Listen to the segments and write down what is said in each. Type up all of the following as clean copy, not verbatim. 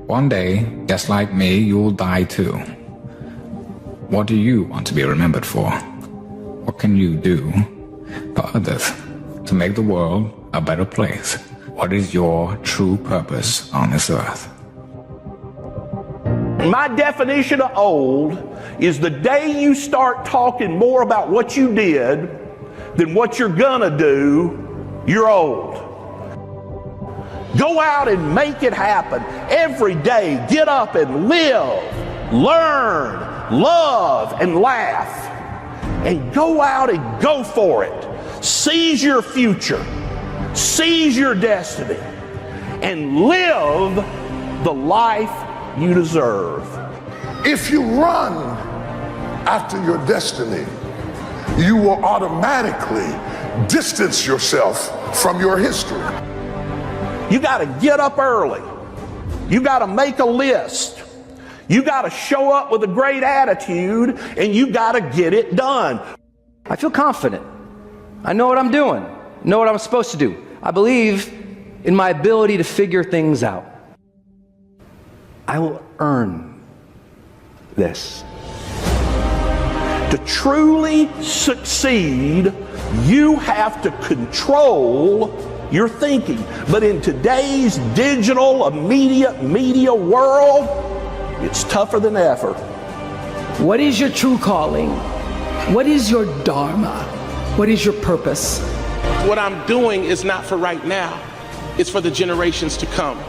One day, just like me, you'll die too. What do you want to be remembered for? What can you do for others to make the world a better place? What is your true purpose on this earth? My definition of old is the day you start talking more about what you did than what you're gonna do, you're old. Go out and make it happen every day. Get up and live, learn, love, and laugh. And go out and go for it. Seize your future. Seize your destiny. And live the life you deserve. If you run after your destiny, you will automatically distance yourself from your history. You got to get up early. You got to make a list. You got to show up with a great attitude, and you got to get it done. I feel confident. I know what I'm doing. Know what I'm supposed to do. I believe in my ability to figure things out. I will earn this. To truly succeed, you have to control your thinking. But in today's digital, immediate media world, it's tougher than ever. What is your true calling? What is your dharma? What is your purpose? What I'm doing is not for right now. It's for the generations to come.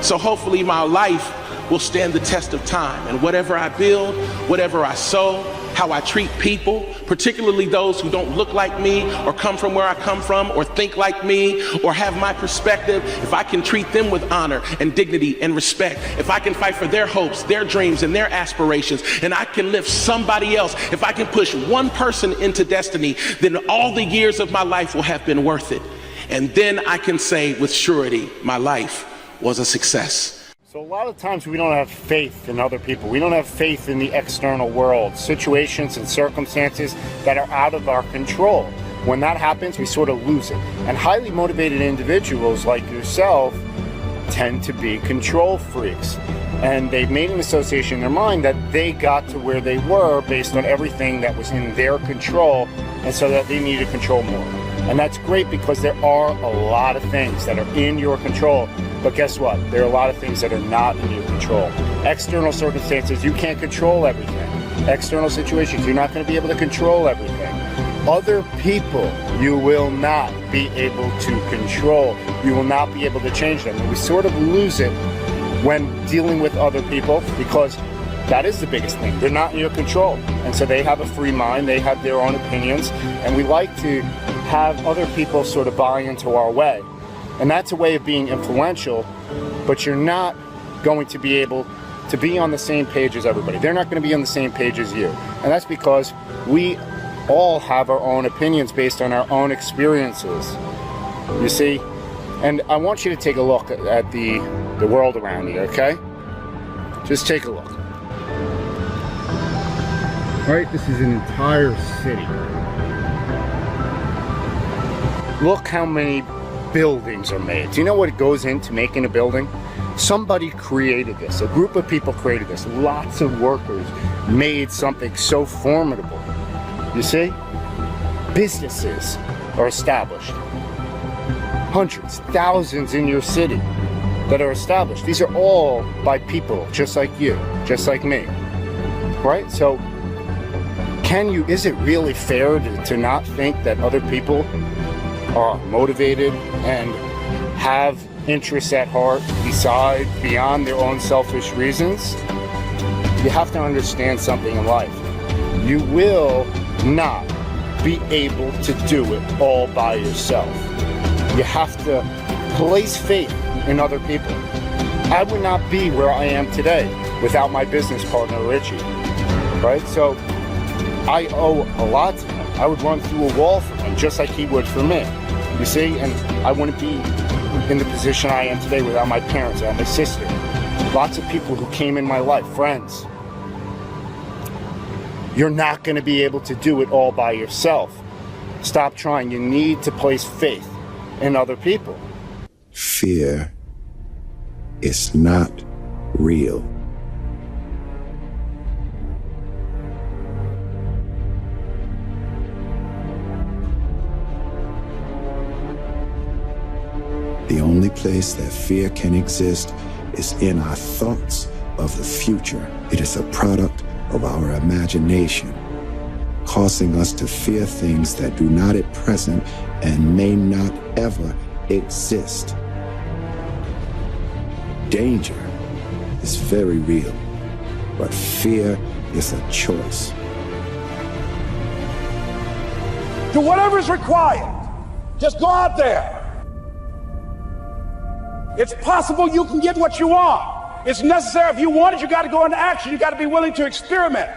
So hopefully my life will stand the test of time. And whatever I build, whatever I sow, how I treat people, particularly those who don't look like me or come from where I come from or think like me or have my perspective, if I can treat them with honor and dignity and respect, if I can fight for their hopes, their dreams, and their aspirations, and I can lift somebody else, if I can push one person into destiny, then all the years of my life will have been worth it. And then I can say with surety, my life was a success. So a lot of times we don't have faith in other people. We don't have faith in the external world, situations and circumstances that are out of our control. When that happens, we sort of lose it. And highly motivated individuals like yourself tend to be control freaks. And they've made an association in their mind that they got to where they were based on everything that was in their control, and so that they need to control more. And that's great because there are a lot of things that are in your control. But guess what? There are a lot of things that are not in your control. External circumstances, you can't control everything. External situations, you're not going to be able to control everything. Other people, you will not be able to control. You will not be able to change them. And we sort of lose it when dealing with other people, because that is the biggest thing. They're not in your control. And so they have a free mind, they have their own opinions, and we like to have other people sort of buy into our way. And that's a way of being influential, but you're not going to be able to be on the same page as everybody. They're not going to be on the same page as you. And that's because we all have our own opinions based on our own experiences. You see? And I want you to take a look at the world around you, okay? Just take a look. All right, this is an entire city. Look how many buildings are made. Do you know what goes into making a building? Somebody created this. A group of people created this. Lots of workers made something so formidable. You see? Businesses are established. Hundreds, thousands in your city that are established. These are all by people just like you, just like me. Right? So, is it really fair to not think that other people are motivated and have interests at heart beyond their own selfish reasons? You have to understand something in life. You will not be able to do it all by yourself. You have to place faith in other people. I would not be where I am today without my business partner, Richie. Right? So I owe a lot to him. I would run through a wall for him just like he would for me. You see? And I wouldn't be in the position I am today without my parents, without my sister. Lots of people who came in my life, friends. You're not going to be able to do it all by yourself. Stop trying. You need to place faith in other people. Fear is not real. The only place that fear can exist is in our thoughts of the future. It is a product of our imagination, causing us to fear things that do not at present and may not ever exist. Danger is very real, but fear is a choice. Do whatever's required. Just go out there. It's possible you can get what you want. It's necessary. If you want it, you got to go into action. You got to be willing to experiment.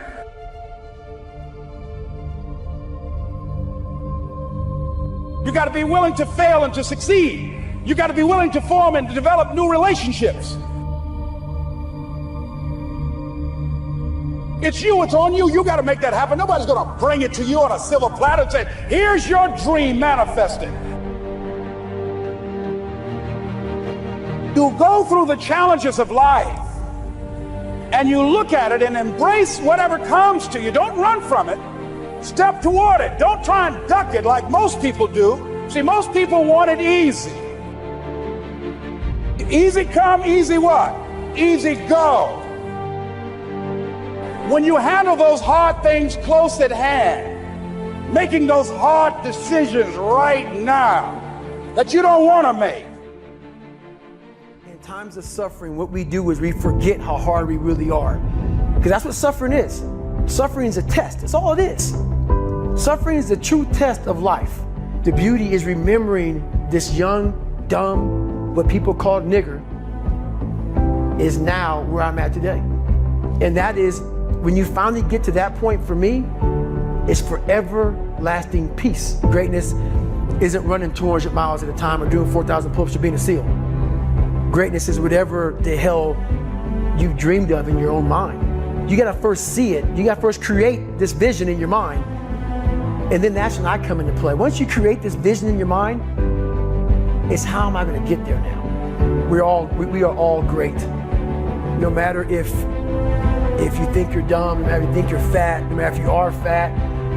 You got to be willing to fail and to succeed. You got to be willing to form and to develop new relationships. It's you, it's on you. You got to make that happen. Nobody's going to bring it to you on a silver platter and say, here's your dream manifested. You go through the challenges of life and you look at it and embrace whatever comes to you. Don't run from it. Step toward it. Don't try and duck it like most people do. See, most people want it easy. Easy come, easy what? Easy go. When you handle those hard things close at hand, making those hard decisions right now that you don't want to make. In times of suffering, what we do is we forget how hard we really are. Because that's what suffering is. Suffering is a test. That's all it is. Suffering is the true test of life. The beauty is remembering this young, dumb, what people call nigger, is now where I'm at today. And that is, when you finally get to that point, for me, it's forever lasting peace. Greatness isn't running 200 miles at a time or doing 4,000 pull-ups or being a SEAL. Greatness is whatever the hell you've dreamed of in your own mind. You gotta first see it. You gotta first create this vision in your mind. And then that's when I come into play. Once you create this vision in your mind, it's how am I gonna get there now? We are all great. No matter if you think you're dumb, no matter if you think you're fat, no matter if you are fat,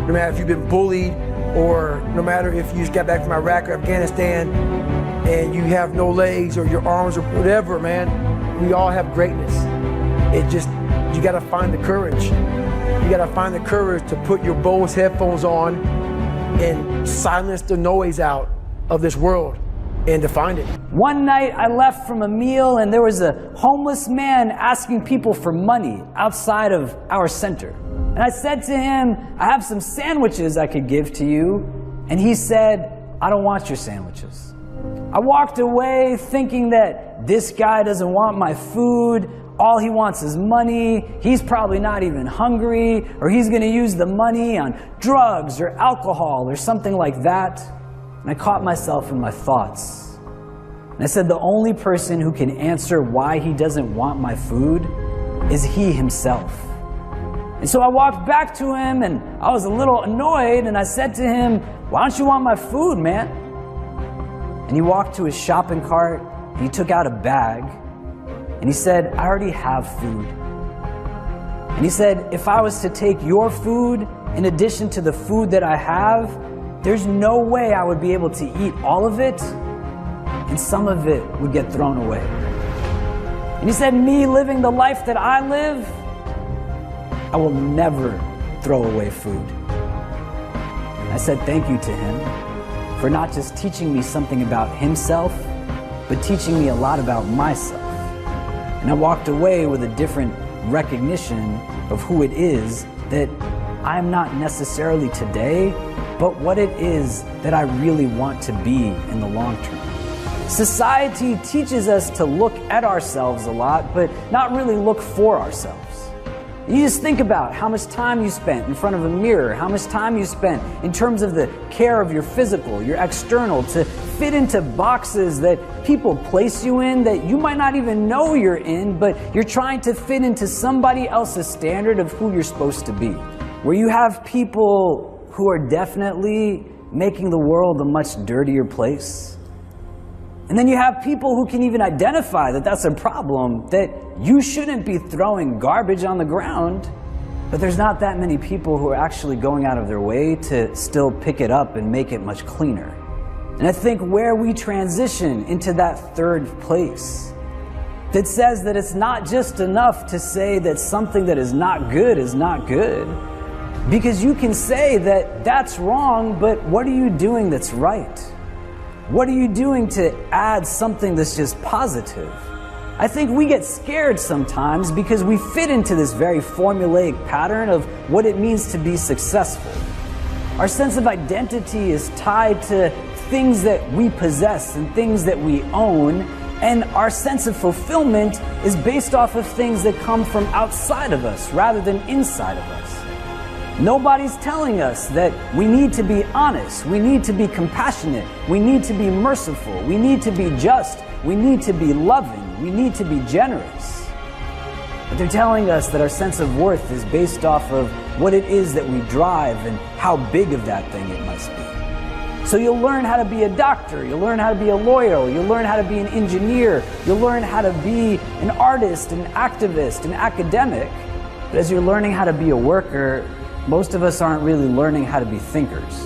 no matter if you've been bullied, or no matter if you just got back from Iraq or Afghanistan and you have no legs or your arms or whatever, man, we all have greatness. It just, you gotta find the courage. You gotta find the courage to put your Bose headphones on and silence the noise out of this world and to find it. One night I left from a meal and there was a homeless man asking people for money outside of our center. And I said to him, I have some sandwiches I could give to you. And he said, I don't want your sandwiches. I walked away thinking that this guy doesn't want my food. All he wants is money. He's probably not even hungry, or he's gonna use the money on drugs or alcohol or something like that. And I caught myself in my thoughts. And I said, the only person who can answer why he doesn't want my food is he himself. And so I walked back to him and I was a little annoyed and I said to him, why don't you want my food, man? And he walked to his shopping cart and he took out a bag and he said, I already have food. And he said, if I was to take your food in addition to the food that I have, there's no way I would be able to eat all of it, and some of it would get thrown away. And he said, me living the life that I live, I will never throw away food. I said thank you to him for not just teaching me something about himself, but teaching me a lot about myself. And I walked away with a different recognition of who it is that I'm not necessarily today, but what it is that I really want to be in the long term. Society teaches us to look at ourselves a lot, but not really look for ourselves. You just think about how much time you spent in front of a mirror, how much time you spent in terms of the care of your physical, your external, to fit into boxes that people place you in that you might not even know you're in, but you're trying to fit into somebody else's standard of who you're supposed to be. Where you have people who are definitely making the world a much dirtier place. And then you have people who can even identify that that's a problem, that you shouldn't be throwing garbage on the ground, but there's not that many people who are actually going out of their way to still pick it up and make it much cleaner. And I think where we transition into that third place, that says that it's not just enough to say that something that is not good is not good, because you can say that that's wrong, but what are you doing that's right? What are you doing to add something that's just positive? I think we get scared sometimes because we fit into this very formulaic pattern of what it means to be successful. Our sense of identity is tied to things that we possess and things that we own, and our sense of fulfillment is based off of things that come from outside of us rather than inside of us. Nobody's telling us that we need to be honest, we need to be compassionate, we need to be merciful, we need to be just, we need to be loving, we need to be generous. But they're telling us that our sense of worth is based off of what it is that we drive and how big of that thing it must be. So you'll learn how to be a doctor, you'll learn how to be a lawyer, you'll learn how to be an engineer, you'll learn how to be an artist, an activist, an academic. But as you're learning how to be a worker, most of us aren't really learning how to be thinkers.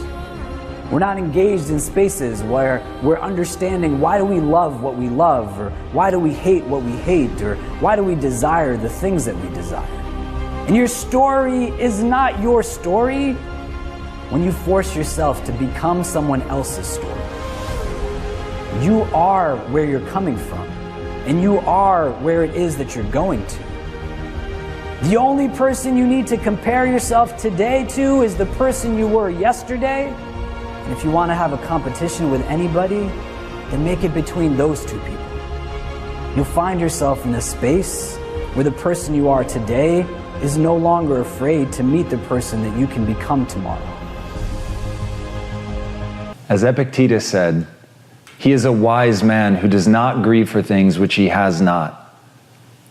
We're not engaged in spaces where we're understanding why do we love what we love, or why do we hate what we hate, or why do we desire the things that we desire. And your story is not your story when you force yourself to become someone else's story. You are where you're coming from, and you are where it is that you're going to. The only person you need to compare yourself today to is the person you were yesterday. And if you want to have a competition with anybody, then make it between those two people. You'll find yourself in a space where the person you are today is no longer afraid to meet the person that you can become tomorrow. As Epictetus said, he is a wise man who does not grieve for things which he has not,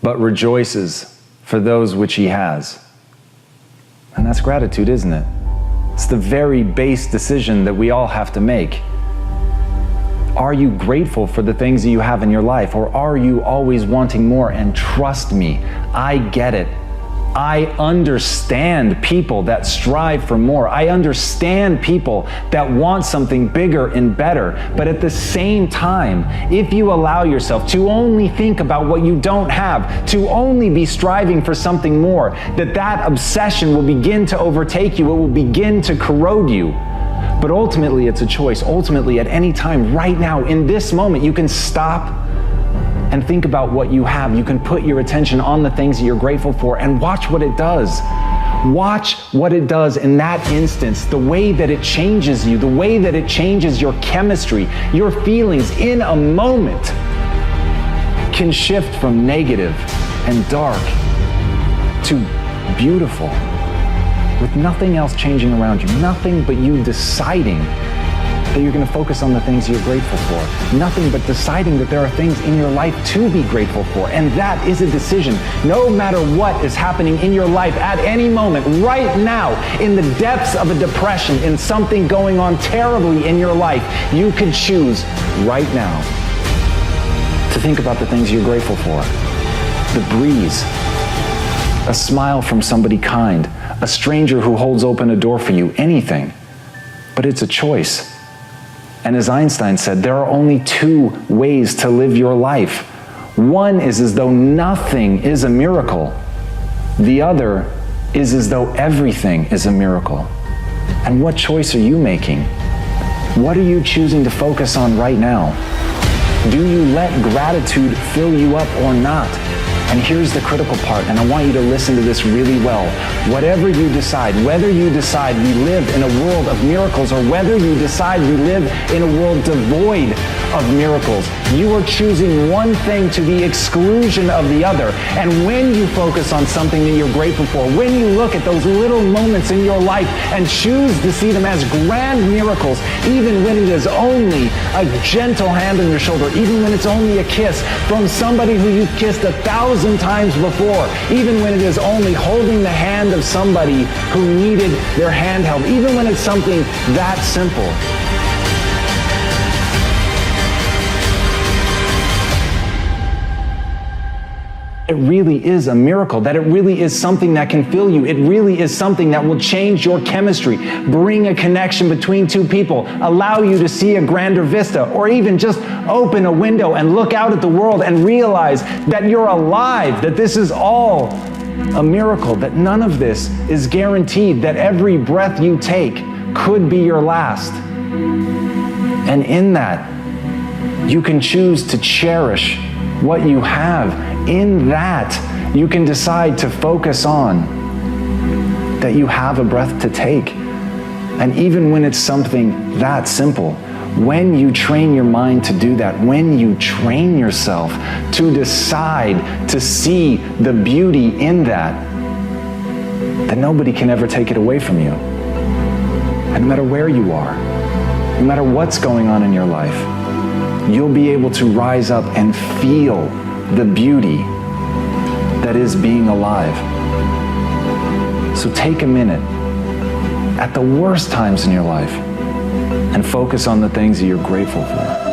but rejoices for those which he has. And that's gratitude, isn't it? It's the very base decision that we all have to make. Are you grateful for the things that you have in your life, or are you always wanting more? And trust me, I get it. I understand people that strive for more. I understand people that want something bigger and better. But at the same time, if you allow yourself to only think about what you don't have, to only be striving for something more, that obsession will begin to overtake you. It will begin to corrode you. But ultimately, it's a choice. Ultimately, at any time, right now, in this moment, you can stop and think about what you have. You can put your attention on the things that you're grateful for and watch what it does. Watch what it does in that instance, the way that it changes you, the way that it changes your chemistry, your feelings in a moment can shift from negative and dark to beautiful, with nothing else changing around you, nothing but you deciding that you're going to focus on the things you're grateful for. Nothing but deciding that there are things in your life to be grateful for. And that is a decision. No matter what is happening in your life at any moment, right now, in the depths of a depression, in something going on terribly in your life, you can choose right now to think about the things you're grateful for. The breeze, a smile from somebody kind, a stranger who holds open a door for you, anything. But it's a choice. And as Einstein said, there are only two ways to live your life. One is as though nothing is a miracle. The other is as though everything is a miracle. And what choice are you making? What are you choosing to focus on right now? Do you let gratitude fill you up or not? And here's the critical part, and I want you to listen to this really well. Whatever you decide, whether you decide we live in a world of miracles or whether you decide we live in a world devoid of miracles, you are choosing one thing to the exclusion of the other. And when you focus on something that you're grateful for, when you look at those little moments in your life and choose to see them as grand miracles, even when it is only a gentle hand on your shoulder, even when it's only a kiss from somebody who you've kissed 1,000 times before, even when it is only holding the hand of somebody who needed their hand held, even when it's something that simple. it really is a miracle, that it really is something that can fill you. It really is something that will change your chemistry, bring a connection between two people, allow you to see a grander vista, or even just open a window and look out at the world and realize that you're alive, that this is all a miracle, that none of this is guaranteed, that every breath you take could be your last. And in that, you can choose to cherish what you have. In that, you can decide to focus on that you have a breath to take. And even when it's something that simple, when you train your mind to do that, when you train yourself to decide to see the beauty in that, then nobody can ever take it away from you. And no matter where you are, no matter what's going on in your life, you'll be able to rise up and feel the beauty that is being alive. So take a minute at the worst times in your life and focus on the things that you're grateful for.